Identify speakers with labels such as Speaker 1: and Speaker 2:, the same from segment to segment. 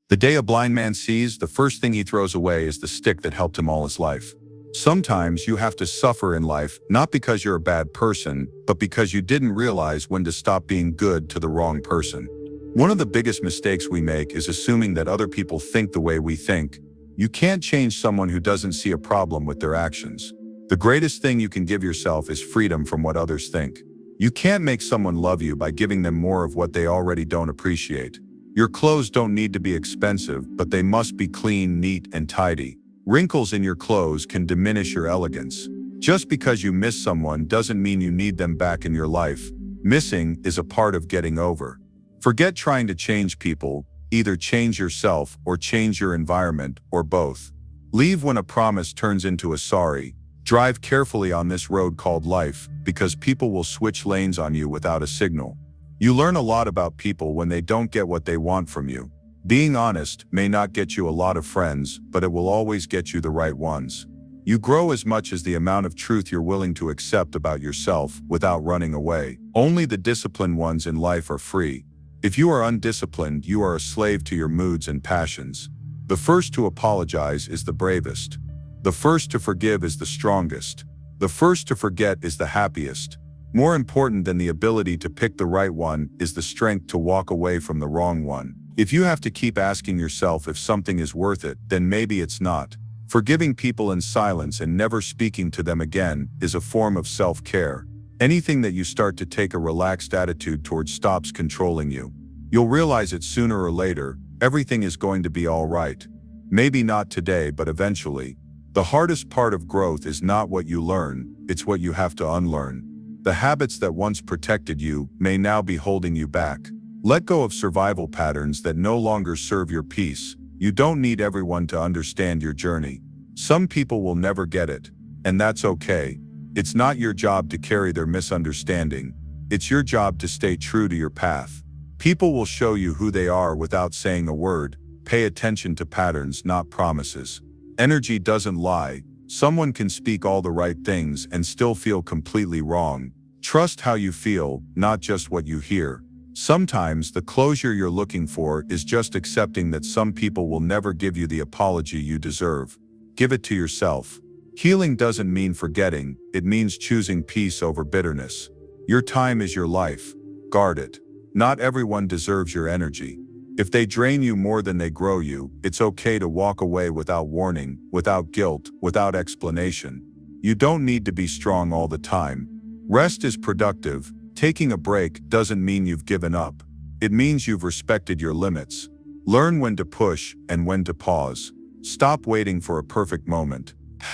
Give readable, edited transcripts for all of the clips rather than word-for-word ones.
Speaker 1: The day a blind man sees, the first thing he throws away is the stick that helped him all his life. Sometimes you have to suffer in life, not because you're a bad person, but because you didn't realize when to stop being good to the wrong person. One of the biggest mistakes we make is assuming that other people think the way we think. You can't change someone who doesn't see a problem with their actions. The greatest thing you can give yourself is freedom from what others think. You can't make someone love you by giving them more of what they already don't appreciate. Your clothes don't need to be expensive, but they must be clean, neat, and tidy. Wrinkles in your clothes can diminish your elegance. Just because you miss someone doesn't mean you need them back in your life. Missing is a part of getting over. Forget trying to change people. Either change yourself or change your environment, or both. Leave when a promise turns into a sorry. Drive carefully on this road called life, because people will switch lanes on you without a signal. You learn a lot about people when they don't get what they want from you. Being honest may not get you a lot of friends, but it will always get you the right ones. You grow as much as the amount of truth you're willing to accept about yourself without running away. Only the disciplined ones in life are free. If you are undisciplined, you are a slave to your moods and passions. The first to apologize is the bravest. The first to forgive is the strongest. The first to forget is the happiest. More important than the ability to pick the right one is the strength to walk away from the wrong one. If you have to keep asking yourself if something is worth it, then maybe it's not. Forgiving people in silence and never speaking to them again is a form of self-care. Anything that you start to take a relaxed attitude towards stops controlling you. You'll realize it sooner or later. Everything is going to be all right. Maybe not today, but eventually. The hardest part of growth is not what you learn, it's what you have to unlearn. The habits that once protected you may now be holding you back. Let go of survival patterns that no longer serve your peace. You don't need everyone to understand your journey. Some people will never get it, and that's okay. It's not your job to carry their misunderstanding. It's your job to stay true to your path. People will show you who they are without saying a word. Pay attention to patterns, not promises. Energy doesn't lie. Someone can speak all the right things and still feel completely wrong. Trust how you feel, not just what you hear. Sometimes the closure you're looking for is just accepting that some people will never give you the apology you deserve. Give it to yourself. Healing doesn't mean forgetting, it means choosing peace over bitterness. Your time is your life. Guard it. Not everyone deserves your energy. If they drain you more than they grow you, it's okay to walk away without warning, without guilt, without explanation. You don't need to be strong all the time. Rest is productive. Taking a break doesn't mean you've given up. It means you've respected your limits. Learn when to push and when to pause. Stop waiting for a perfect moment.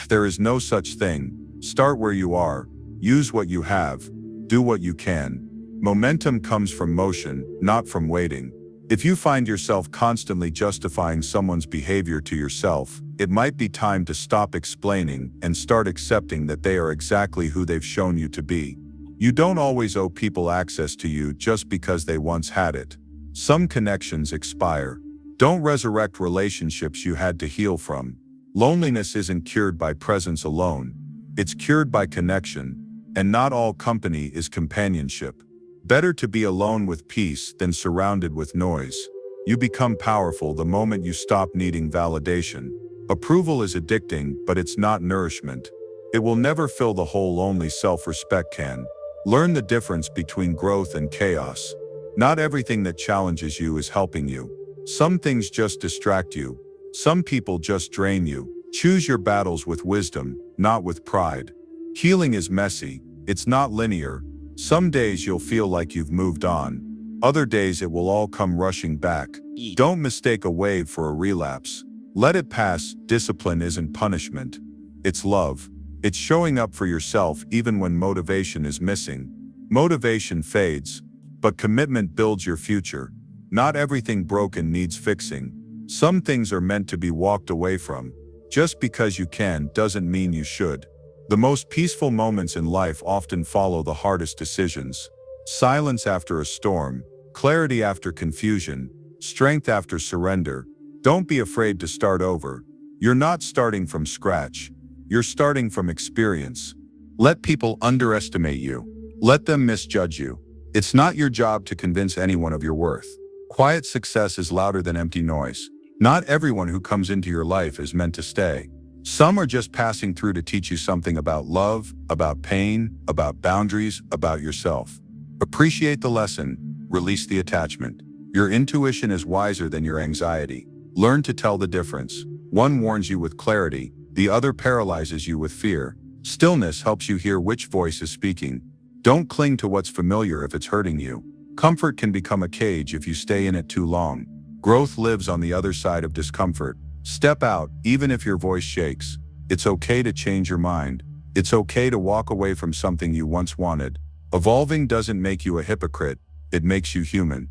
Speaker 1: There is no such thing. Start where you are. Use what you have. Do what you can. Momentum comes from motion, not from waiting. If you find yourself constantly justifying someone's behavior to yourself, it might be time to stop explaining and start accepting that they are exactly who they've shown you to be. You don't always owe people access to you just because they once had it. Some connections expire. Don't resurrect relationships you had to heal from. Loneliness isn't cured by presence alone. It's cured by connection, and not all company is companionship. Better to be alone with peace than surrounded with noise. You become powerful the moment you stop needing validation. Approval is addicting, but it's not nourishment. It will never fill the hole only self-respect can. Learn the difference between growth and chaos. Not everything that challenges you is helping you. Some things just distract you. Some people just drain you. Choose your battles with wisdom, not with pride. Healing is messy. It's not linear. Some days you'll feel like you've moved on. Other days it will all come rushing back. Don't mistake a wave for a relapse. Let it pass. Discipline isn't punishment. It's love. It's showing up for yourself even when motivation is missing. Motivation fades, but commitment builds your future. Not everything broken needs fixing. Some things are meant to be walked away from. Just because you can doesn't mean you should. The most peaceful moments in life often follow the hardest decisions. Silence after a storm, clarity after confusion, strength after surrender. Don't be afraid to start over. You're not starting from scratch. You're starting from experience. Let people underestimate you. Let them misjudge you. It's not your job to convince anyone of your worth. Quiet success is louder than empty noise. Not everyone who comes into your life is meant to stay. Some are just passing through to teach you something about love, about pain, about boundaries, about yourself. Appreciate the lesson, release the attachment. Your intuition is wiser than your anxiety. Learn to tell the difference. One warns you with clarity, the other paralyzes you with fear. Stillness helps you hear which voice is speaking. Don't cling to what's familiar if it's hurting you. Comfort can become a cage if you stay in it too long. Growth lives on the other side of discomfort. Step out, even if your voice shakes. It's okay to change your mind. It's okay to walk away from something you once wanted. Evolving doesn't make you a hypocrite, it makes you human.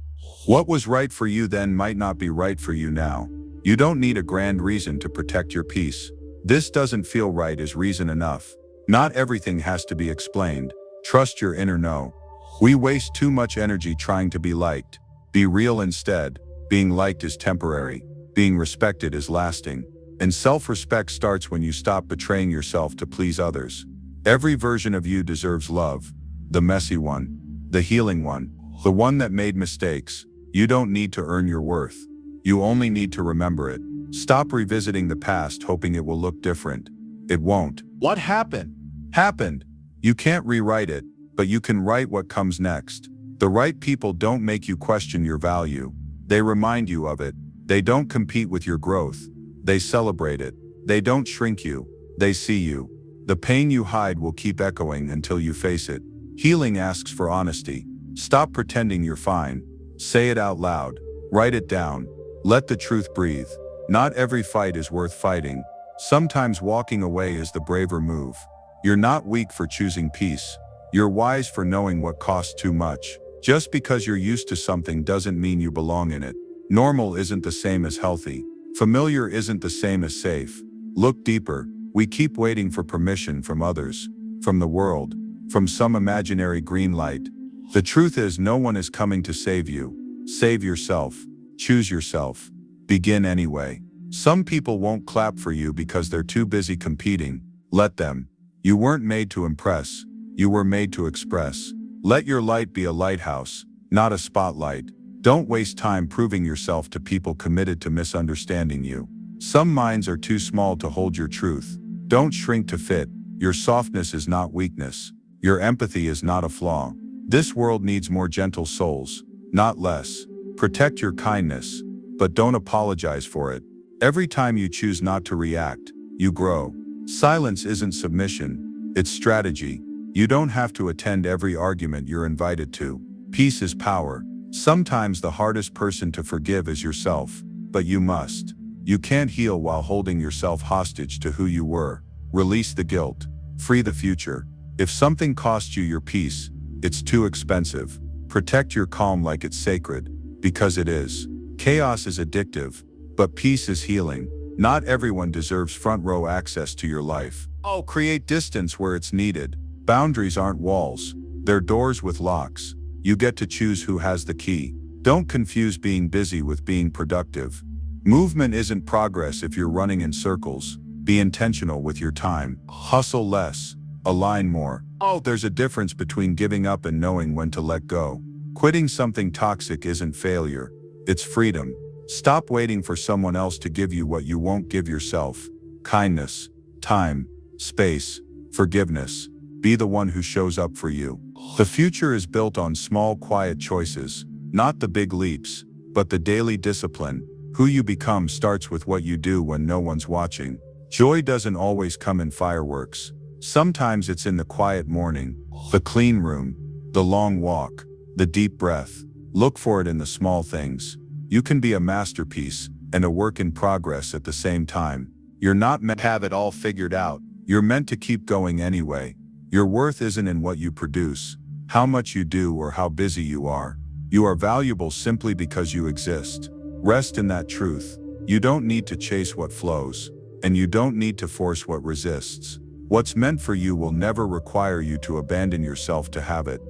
Speaker 1: What was right for you then might not be right for you now. You don't need a grand reason to protect your peace. This doesn't feel right is reason enough. Not everything has to be explained. Trust your inner know. We waste too much energy trying to be liked. Be real instead. Being liked is temporary. Being respected is lasting. And self-respect starts when you stop betraying yourself to please others. Every version of you deserves love. The messy one. The healing one. The one that made mistakes. You don't need to earn your worth. You only need to remember it. Stop revisiting the past hoping it will look different. It won't. What happened? Happened. You can't rewrite it, but you can write what comes next. The right people don't make you question your value. They remind you of it. They don't compete with your growth. They celebrate it. They don't shrink you. They see you. The pain you hide will keep echoing until you face it. Healing asks for honesty. Stop pretending you're fine. Say it out loud. Write it down. Let the truth breathe. Not every fight is worth fighting. Sometimes walking away is the braver move. You're not weak for choosing peace. You're wise for knowing what costs too much. Just because you're used to something doesn't mean you belong in it. Normal isn't the same as healthy. Familiar isn't the same as safe. Look deeper. We keep waiting for permission from others, from the world, from some imaginary green light. The truth is no one is coming to save you. Save yourself. Choose yourself. Begin anyway. Some people won't clap for you because they're too busy competing. Let them. You weren't made to impress. You were made to express. Let your light be a lighthouse, not a spotlight. Don't waste time proving yourself to people committed to misunderstanding you. Some minds are too small to hold your truth. Don't shrink to fit. Your softness is not weakness. Your empathy is not a flaw. This world needs more gentle souls, not less. Protect your kindness, but don't apologize for it. Every time you choose not to react, you grow. Silence isn't submission, it's strategy. You don't have to attend every argument you're invited to. Peace is power. Sometimes the hardest person to forgive is yourself, but you must. You can't heal while holding yourself hostage to who you were. Release the guilt. Free the future. If something costs you your peace, it's too expensive. Protect your calm like it's sacred, because it is. Chaos is addictive, but peace is healing. Not everyone deserves front row access to your life. Create distance where it's needed. Boundaries aren't walls, they're doors with locks. You get to choose who has the key. Don't confuse being busy with being productive. Movement isn't progress if you're running in circles. Be intentional with your time. Hustle less. Align more. There's a difference between giving up and knowing when to let go. Quitting something toxic isn't failure. It's freedom. Stop waiting for someone else to give you what you won't give yourself. Kindness, time, space, forgiveness. Be the one who shows up for you. The future is built on small, quiet choices, not the big leaps, but the daily discipline. Who you become starts with what you do when no one's watching. Joy doesn't always come in fireworks. Sometimes it's in the quiet morning, the clean room, the long walk, the deep breath. Look for it in the small things. You can be a masterpiece and a work in progress at the same time. You're not meant to have it all figured out. You're meant to keep going anyway. Your worth isn't in what you produce, how much you do, or how busy you are. You are valuable simply because you exist. Rest in that truth. You don't need to chase what flows, and you don't need to force what resists. What's meant for you will never require you to abandon yourself to have it.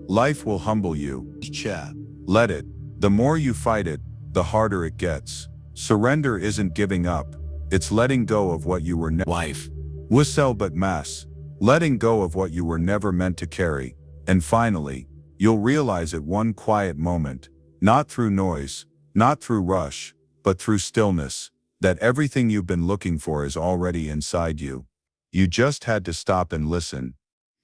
Speaker 1: Life will humble you. Let it. The more you fight it, the harder it gets. Surrender isn't giving up. It's letting go of what you were letting go of what you were never meant to carry. And finally, you'll realize at one quiet moment, not through noise, not through rush, but but through stillness, that everything you've been looking for is already inside you. You just had to stop and listen.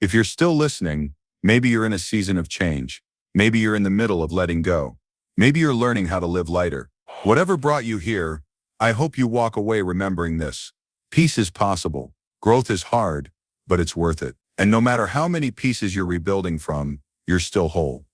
Speaker 1: If you're still listening, maybe you're in a season of change. Maybe you're in the middle of letting go. Maybe you're learning how to live lighter. Whatever brought you here, I hope you walk away remembering this. Peace is possible. Growth is hard, but it's worth it. And no matter how many pieces you're rebuilding from, you're still whole.